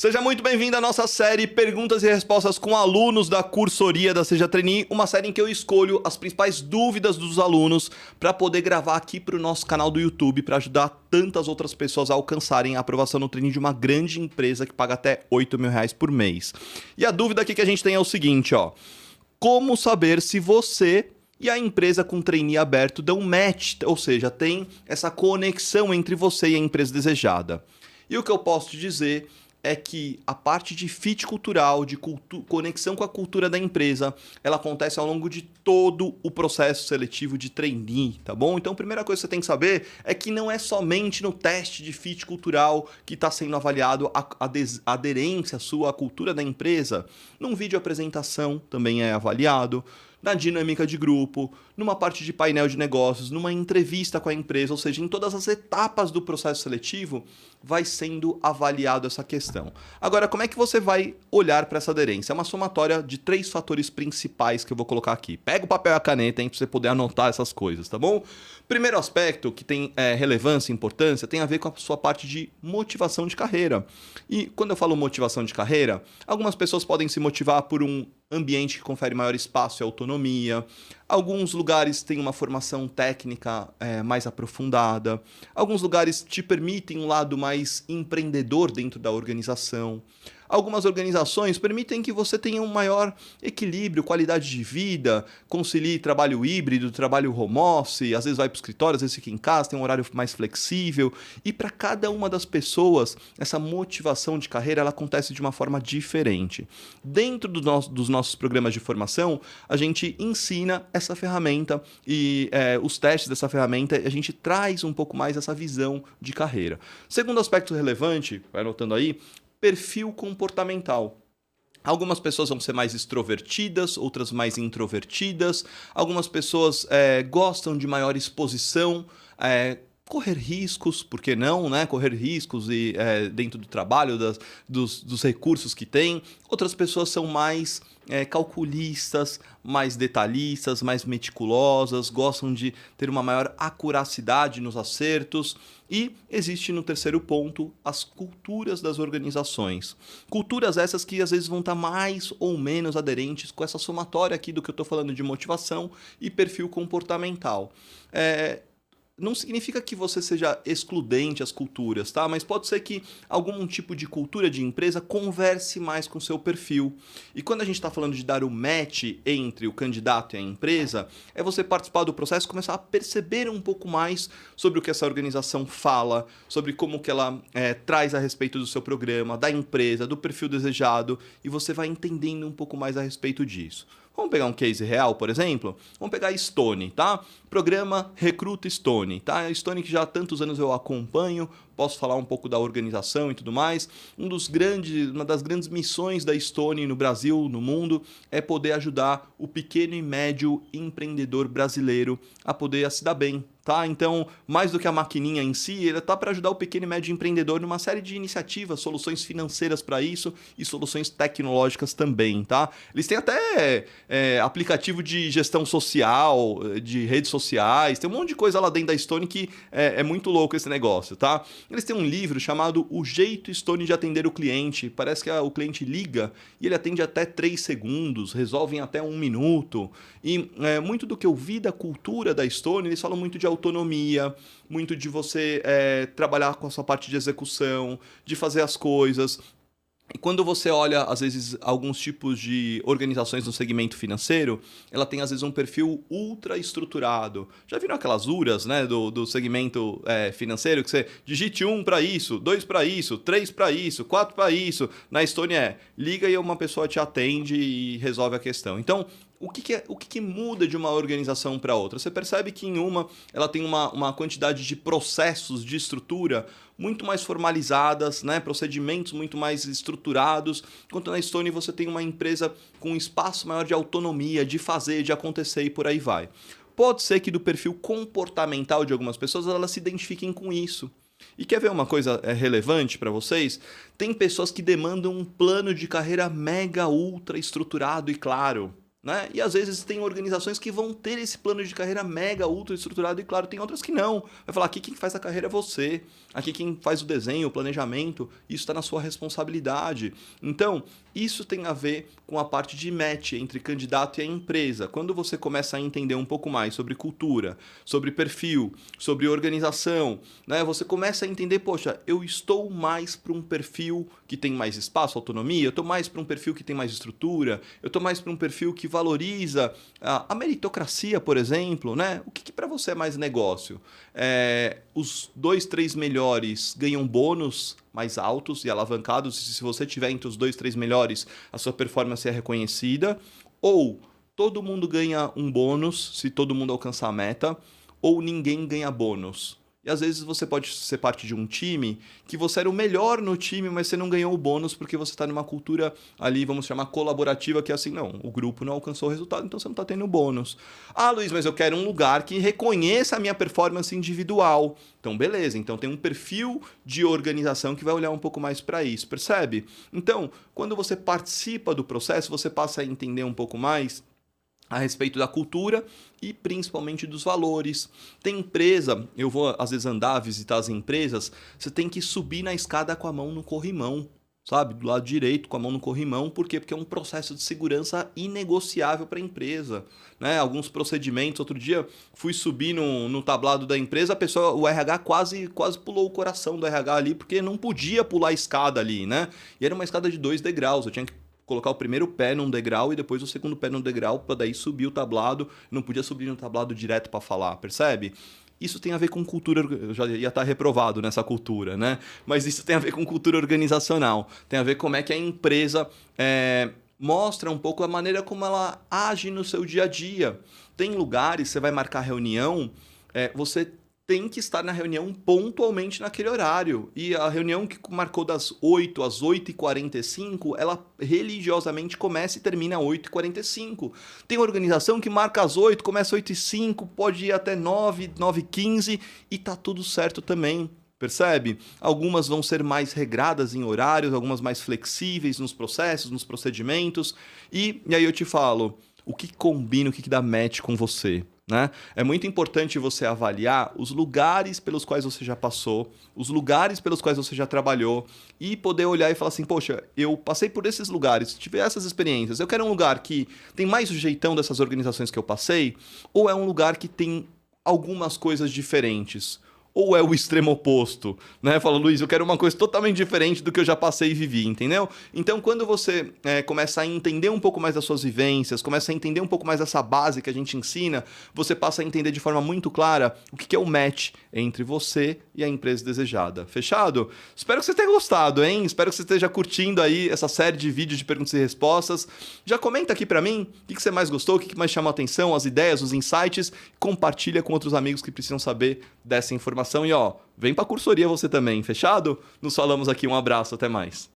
Seja muito bem-vindo à nossa série Perguntas e Respostas com alunos da cursoria da Seja Trainee, uma série em que eu escolho as principais dúvidas dos alunos para poder gravar aqui para o nosso canal do YouTube para ajudar tantas outras pessoas a alcançarem a aprovação no trainee de uma grande empresa que paga até R$ 8.000 por mês. E a dúvida aqui que a gente tem é o seguinte, ó: como saber se você e a empresa com trainee aberto dão match, ou seja, tem essa conexão entre você e a empresa desejada? E o que eu posso te dizer é que a parte de fit cultural, de conexão com a cultura da empresa, ela acontece ao longo de todo o processo seletivo de trainee, tá bom? Então, a primeira coisa que você tem que saber é que não é somente no teste de fit cultural que está sendo avaliado a aderência sua à cultura da empresa. Num vídeo apresentação também é avaliado, na dinâmica de grupo, numa parte de painel de negócios, numa entrevista com a empresa, ou seja, em todas as etapas do processo seletivo, vai sendo avaliado essa questão. Agora, como é que você vai olhar para essa aderência? É uma somatória de 3 fatores principais que eu vou colocar aqui. Pega o papel e a caneta, hein, para você poder anotar essas coisas, tá bom? Primeiro aspecto que tem relevância e importância tem a ver com a sua parte de motivação de carreira. E quando eu falo motivação de carreira, algumas pessoas podem se motivar por um ambiente que confere maior espaço e autonomia. Alguns lugares têm uma formação técnica mais aprofundada. Alguns lugares te permitem um lado mais empreendedor dentro da organização. Algumas organizações permitem que você tenha um maior equilíbrio, qualidade de vida, concilie trabalho híbrido, trabalho home office, às vezes vai para o escritório, às vezes fica em casa, tem um horário mais flexível. E para cada uma das pessoas, essa motivação de carreira ela acontece de uma forma diferente. Dentro dos nossos programas de formação, a gente ensina essa ferramenta e os testes dessa ferramenta, a gente traz um pouco mais essa visão de carreira. Segundo aspecto relevante, vai anotando aí, perfil comportamental. Algumas pessoas vão ser mais extrovertidas, outras mais introvertidas. Algumas pessoas gostam de maior exposição, correr riscos, por que não, né? Correr riscos dentro do trabalho, dos recursos que tem. Outras pessoas são mais calculistas, mais detalhistas, mais meticulosas, gostam de ter uma maior acuracidade nos acertos. E existe no terceiro ponto as culturas das organizações. Culturas essas que às vezes vão estar mais ou menos aderentes com essa somatória aqui do que eu estou falando de motivação e perfil comportamental. Não significa que você seja excludente às culturas, tá? Mas pode ser que algum tipo de cultura de empresa converse mais com o seu perfil. E quando a gente está falando de dar o match entre o candidato e a empresa, é você participar do processo e começar a perceber um pouco mais sobre o que essa organização fala, sobre como que ela traz a respeito do seu programa, da empresa, do perfil desejado, e você vai entendendo um pouco mais a respeito disso. Vamos pegar um case real, por exemplo? Vamos pegar a Stone, tá? Programa Recruta Stone, tá? A Stone que já há tantos anos eu acompanho, posso falar um pouco da organização e tudo mais. Uma das grandes missões da Stone no Brasil, no mundo, é poder ajudar o pequeno e médio empreendedor brasileiro a poder se dar bem, tá? Então, mais do que a maquininha em si, ele tá para ajudar o pequeno e médio empreendedor numa série de iniciativas, soluções financeiras para isso e soluções tecnológicas também, tá? Eles têm até aplicativo de gestão social, de redes sociais, tem um monte de coisa lá dentro da Stone que é muito louco esse negócio, tá? Eles têm um livro chamado O Jeito Stone de Atender o Cliente. Parece que o cliente liga e ele atende até 3 segundos, resolve em até 1 minuto. E muito do que eu vi da cultura da Stone, eles falam muito de autonomia, muito de você trabalhar com a sua parte de execução, de fazer as coisas. E quando você olha, às vezes, alguns tipos de organizações no segmento financeiro, ela tem, às vezes, um perfil ultra estruturado. Já viram aquelas URAs, né, do segmento financeiro, que você digite 1 para isso, 2 para isso, 3 para isso, 4 para isso. Na Stone liga e uma pessoa te atende e resolve a questão. Então, o que muda de uma organização para outra? Você percebe que em uma ela tem uma quantidade de processos de estrutura muito mais formalizadas, né? Procedimentos muito mais estruturados, enquanto na Stone você tem uma empresa com um espaço maior de autonomia, de fazer, de acontecer e por aí vai. Pode ser que do perfil comportamental de algumas pessoas elas se identifiquem com isso. E quer ver uma coisa relevante para vocês? Tem pessoas que demandam um plano de carreira mega ultra estruturado e claro. né? E às vezes tem organizações que vão ter esse plano de carreira mega, ultra estruturado e claro, tem outras que não. Vai falar, aqui quem faz a carreira é você, aqui quem faz o desenho, o planejamento, isso está na sua responsabilidade. Então, isso tem a ver com a parte de match entre candidato e a empresa. Quando você começa a entender um pouco mais sobre cultura, sobre perfil, sobre organização, né? Você começa a entender, poxa, eu estou mais para um perfil que tem mais espaço, autonomia, eu estou mais para um perfil que tem mais estrutura, eu estou mais para um perfil que valoriza a meritocracia, por exemplo, né? O que para você é mais negócio? Os 2, 3 melhores ganham bônus mais altos e alavancados, e se você tiver entre os 2, 3 melhores, a sua performance é reconhecida, ou todo mundo ganha um bônus se todo mundo alcançar a meta, ou ninguém ganha bônus. E às vezes você pode ser parte de um time que você era o melhor no time, mas você não ganhou o bônus porque você está numa cultura ali, vamos chamar, colaborativa, que é assim, não, o grupo não alcançou o resultado, então você não está tendo bônus. Ah, Luiz, mas eu quero um lugar que reconheça a minha performance individual. Então, beleza, então tem um perfil de organização que vai olhar um pouco mais para isso, percebe? Então, quando você participa do processo, você passa a entender um pouco mais a respeito da cultura e principalmente dos valores. Tem empresa, eu vou às vezes andar, visitar as empresas, você tem que subir na escada com a mão no corrimão, sabe? Do lado direito, com a mão no corrimão. Por quê? Porque é um processo de segurança inegociável para a empresa, né? Alguns procedimentos. Outro dia fui subir no tablado da empresa, a pessoa, o RH quase pulou o coração do RH ali, porque não podia pular a escada ali, né? E era uma escada de 2 degraus, eu tinha que colocar o primeiro pé num degrau e depois o segundo pé num degrau para daí subir o tablado. Não podia subir no tablado direto para falar, percebe? Isso tem a ver com cultura, eu já ia estar reprovado nessa cultura, né? Mas isso tem a ver com cultura organizacional, tem a ver como é que a empresa mostra um pouco a maneira como ela age no seu dia a dia. Tem lugares, você vai marcar reunião, você tem que estar na reunião pontualmente naquele horário. E a reunião que marcou das 8 às 8h45, ela religiosamente começa e termina às 8h45. Tem organização que marca às 8, começa às 8h05, pode ir até 9, 9h15 e tá tudo certo também. Percebe? Algumas vão ser mais regradas em horários, algumas mais flexíveis nos processos, nos procedimentos. E aí eu te falo, o que combina, o que dá match com você? Né? É muito importante você avaliar os lugares pelos quais você já passou, os lugares pelos quais você já trabalhou e poder olhar e falar assim, poxa, eu passei por esses lugares, tive essas experiências, eu quero um lugar que tem mais o jeitão dessas organizações que eu passei ou é um lugar que tem algumas coisas diferentes? Ou é o extremo oposto, né? Fala, Luiz, eu quero uma coisa totalmente diferente do que eu já passei e vivi, entendeu? Então, quando você começa a entender um pouco mais das suas vivências, começa a entender um pouco mais dessa base que a gente ensina, você passa a entender de forma muito clara o que é o match entre você e a empresa desejada. Fechado? Espero que você tenha gostado, hein? Espero que você esteja curtindo aí essa série de vídeos de perguntas e respostas. Já comenta aqui pra mim o que você mais gostou, o que mais chamou a atenção, as ideias, os insights. Compartilha com outros amigos que precisam saber dessa informação. E ó, vem pra cursoria você também, fechado? Nos falamos aqui, um abraço, até mais.